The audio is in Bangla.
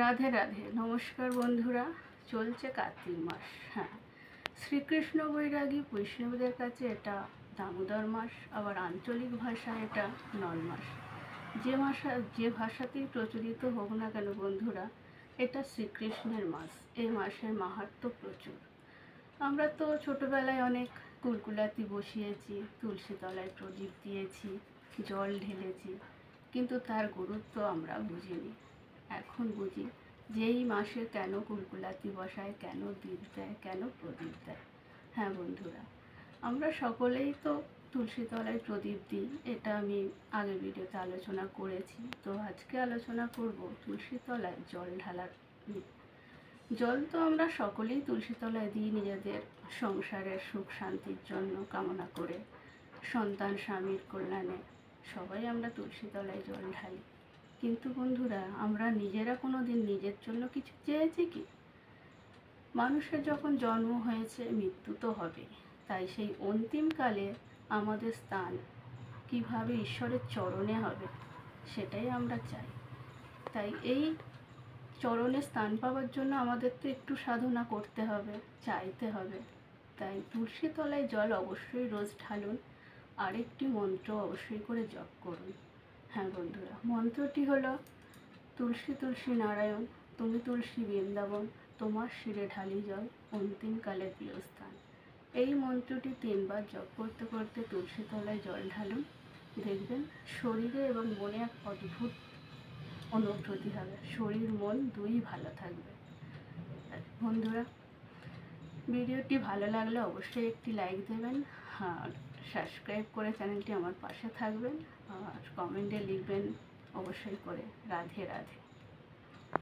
রাধে রাধে। নমস্কার বন্ধুরা। চলছে কার্তিক মাস। হ্যাঁ, শ্রীকৃষ্ণ বৈরাগী বৈষ্ণবদের কাছে এটা দামোদর মাস, আবার আঞ্চলিক ভাষায় এটা নন মাস। যে ভাষাতেই প্রচলিত হোক না কেন বন্ধুরা, এটা শ্রীকৃষ্ণের মাস। এই মাসের মাহাত্ম্য প্রচুর। আমরা তো ছোটোবেলায় অনেক কুলকুলাতি বসিয়েছি, তুলসী তলায় প্রদীপ দিয়েছি, জল ঢেলেছি, কিন্তু তার গুরুত্ব আমরা বুঝিনি। এখন বুঝি যে এই মাসে কেন কুলকুলাতি বসায়, কেন দীপ দেয়, কেন প্রদীপ দেয়। হ্যাঁ বন্ধুরা, আমরা সকলেই তো তুলসী তলায় প্রদীপ দিই, এটা আমি আগের ভিডিওতে আলোচনা করেছি। তো আজকে আলোচনা করব তুলসী তলায় জল ঢালার। জল তো আমরা সকলেই তুলসী তলায় দিই নিজেদের সংসারের সুখ শান্তির জন্য কামনা করে, সন্তান স্বামীর কল্যাণে সবাই আমরা তুলসী তলায় জল ঢালি। কিন্তু বন্ধুরা, আমরা নিজেরা কোনো দিন নিজের জন্য কিছু চেয়েছি কি? মানুষের যখন জন্ম হয়েছে, মৃত্যু তো হবেই। তাই সেই অন্তিমকালে আমাদের স্থান কিভাবে ঈশ্বরের চরণে হবে, সেটাই আমরা চাই। তাই এই চরণে স্থান পাওয়ার জন্য আমাদের তো একটু সাধনা করতে হবে, চাইতে হবে। তাই তুলসী তলায় জল অবশ্যই রোজ ঢালুন, আর একটি মন্ত্র অবশ্যই করে জপ করুন। হ্যাঁ বন্ধুরা, মন্ত্রটি হলো তুলসী তুলসী নারায়ণ, তুমি তুলসী বৃন্দাবন, তোমার শিরে ঢালি জল, অন্তিমকালের প্রিয় স্থান। এই মন্ত্রটি 3 বার জপ করতে করতে তুলসী তলায় জল ঢালুন। দেখবেন শরীরে এবং মনে এক অদ্ভুত অনুভূতি হবে। শরীর মন দুই ভালো থাকবে। বন্ধুরা, ভিডিওটি ভালো লাগলে অবশ্যই একটি লাইক দেবেন, আর সাবস্ক্রাইব করে চ্যানেলটি আমার পাশে থাকবেন, আর কমেন্টে লিখবেন অবশ্যই করে। রাধে রাধে।